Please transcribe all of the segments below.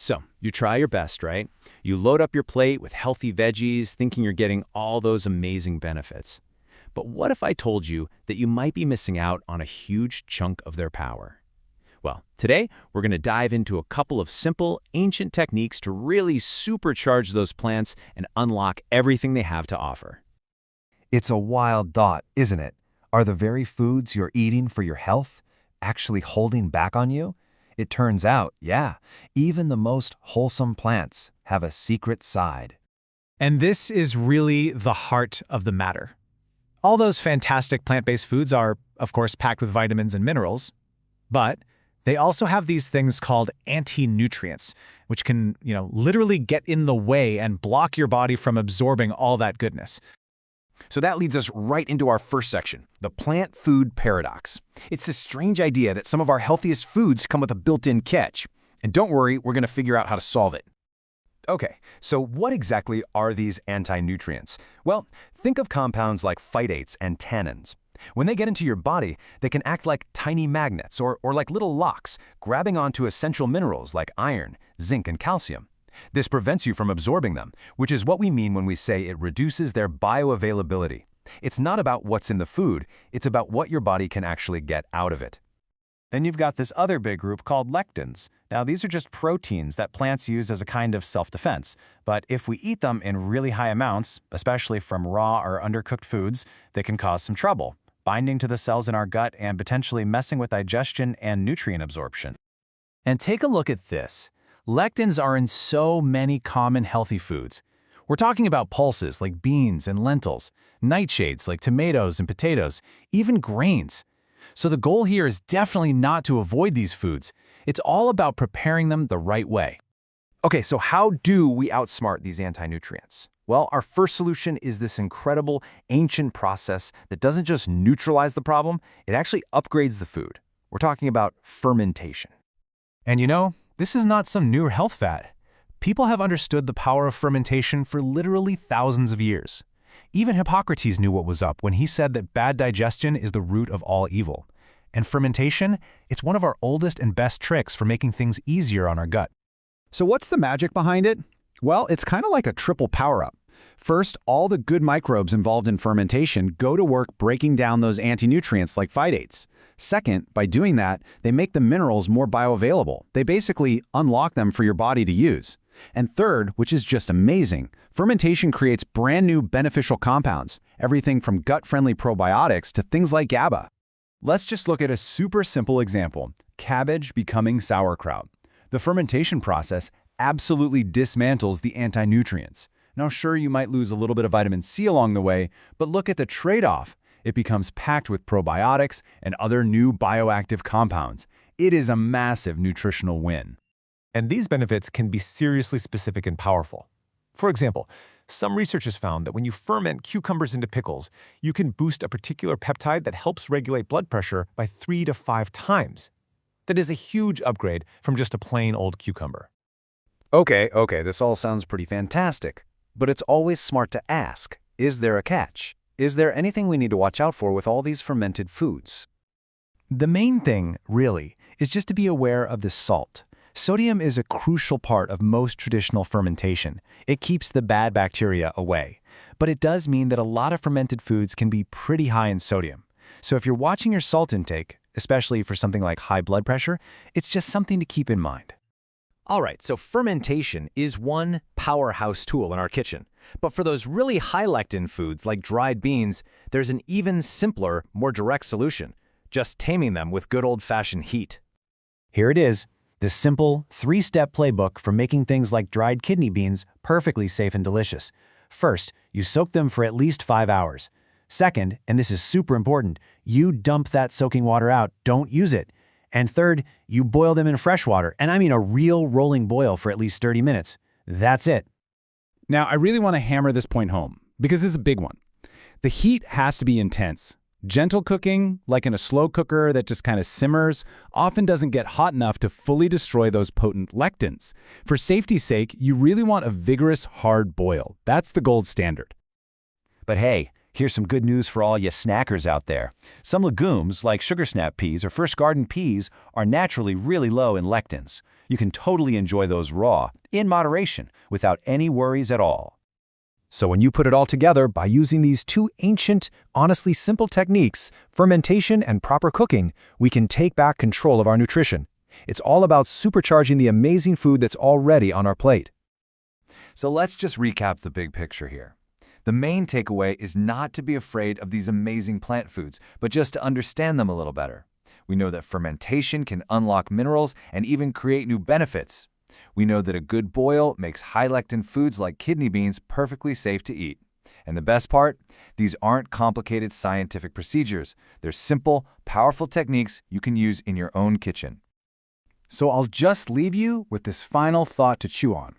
So, you try your best, right? You load up your plate with healthy veggies, thinking you're getting all those amazing benefits. But what if I told you that you might be missing out on a huge chunk of their power? Well, today we're going to dive into a couple of simple, ancient techniques to really supercharge those plants and unlock everything they have to offer. It's a wild thought, isn't it? Are the very foods you're eating for your health actually holding back on you? It turns out, yeah, even the most wholesome plants have a secret side. And this is really the heart of the matter. All those fantastic plant-based foods are, of course, packed with vitamins and minerals, but they also have these things called anti-nutrients, which can, literally get in the way and block your body from absorbing all that goodness. So that leads us right into our first section, the plant food paradox. It's this strange idea that some of our healthiest foods come with a built-in catch. And don't worry, we're going to figure out how to solve it. Okay, so what exactly are these anti-nutrients? Well, think of compounds like phytates and tannins. When they get into your body, they can act like tiny magnets or like little locks, grabbing onto essential minerals like iron, zinc, and calcium. This prevents you from absorbing them, which is what we mean when we say it reduces their bioavailability. It's not about what's in the food, it's about what your body can actually get out of it. Then you've got this other big group called lectins. Now, these are just proteins that plants use as a kind of self-defense. But if we eat them in really high amounts, especially from raw or undercooked foods, they can cause some trouble, binding to the cells in our gut and potentially messing with digestion and nutrient absorption. And take a look at this. Lectins are in so many common healthy foods. We're talking about pulses like beans and lentils, nightshades like tomatoes and potatoes, even grains. So the goal here is definitely not to avoid these foods. It's all about preparing them the right way. Okay, so how do we outsmart these anti-nutrients? Well, our first solution is this incredible ancient process that doesn't just neutralize the problem, it actually upgrades the food. We're talking about fermentation. And this is not some new health fad. People have understood the power of fermentation for literally thousands of years. Even Hippocrates knew what was up when he said that bad digestion is the root of all evil. And fermentation, it's one of our oldest and best tricks for making things easier on our gut. So what's the magic behind it? Well, it's kind of like a triple power-up. First, all the good microbes involved in fermentation go to work breaking down those anti-nutrients like phytates. Second, by doing that, they make the minerals more bioavailable. They basically unlock them for your body to use. And third, which is just amazing, fermentation creates brand new beneficial compounds, everything from gut-friendly probiotics to things like GABA. Let's just look at a super simple example, cabbage becoming sauerkraut. The fermentation process absolutely dismantles the anti-nutrients. Now sure, you might lose a little bit of vitamin C along the way, but look at the trade-off. It becomes packed with probiotics and other new bioactive compounds. It is a massive nutritional win. And these benefits can be seriously specific and powerful. For example, some research has found that when you ferment cucumbers into pickles, you can boost a particular peptide that helps regulate blood pressure by 3 to 5 times. That is a huge upgrade from just a plain old cucumber. Okay, this all sounds pretty fantastic. But it's always smart to ask, is there a catch? Is there anything we need to watch out for with all these fermented foods? The main thing, really, is just to be aware of the salt. Sodium is a crucial part of most traditional fermentation. It keeps the bad bacteria away. But it does mean that a lot of fermented foods can be pretty high in sodium. So if you're watching your salt intake, especially for something like high blood pressure, it's just something to keep in mind. All right, so fermentation is one powerhouse tool in our kitchen. But for those really high lectin foods like dried beans, there's an even simpler, more direct solution, just taming them with good old-fashioned heat. Here it is, the simple 3-step playbook for making things like dried kidney beans perfectly safe and delicious. First, you soak them for at least 5 hours. Second, and this is super important, you dump that soaking water out, don't use it. And third, you boil them in fresh water, and I mean a real rolling boil for at least 30 minutes. That's it. Now, I really want to hammer this point home, because this is a big one. The heat has to be intense. Gentle cooking, like in a slow cooker that just kind of simmers, often doesn't get hot enough to fully destroy those potent lectins. For safety's sake, you really want a vigorous, hard boil. That's the gold standard. But hey, here's some good news for all you snackers out there. Some legumes, like sugar snap peas or first garden peas, are naturally really low in lectins. You can totally enjoy those raw, in moderation, without any worries at all. So when you put it all together by using these two ancient, honestly simple techniques, fermentation and proper cooking, we can take back control of our nutrition. It's all about supercharging the amazing food that's already on our plate. So let's just recap the big picture here. The main takeaway is not to be afraid of these amazing plant foods, but just to understand them a little better. We know that fermentation can unlock minerals and even create new benefits. We know that a good boil makes high-lectin foods like kidney beans perfectly safe to eat. And the best part? These aren't complicated scientific procedures. They're simple, powerful techniques you can use in your own kitchen. So I'll just leave you with this final thought to chew on.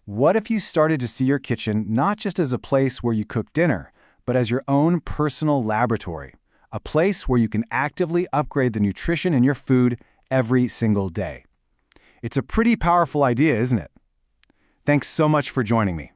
What if you started to see your kitchen not just as a place where you cook dinner, but as your own personal laboratory, a place where you can actively upgrade the nutrition in your food every single day? It's a pretty powerful idea, isn't it? Thanks so much for joining me.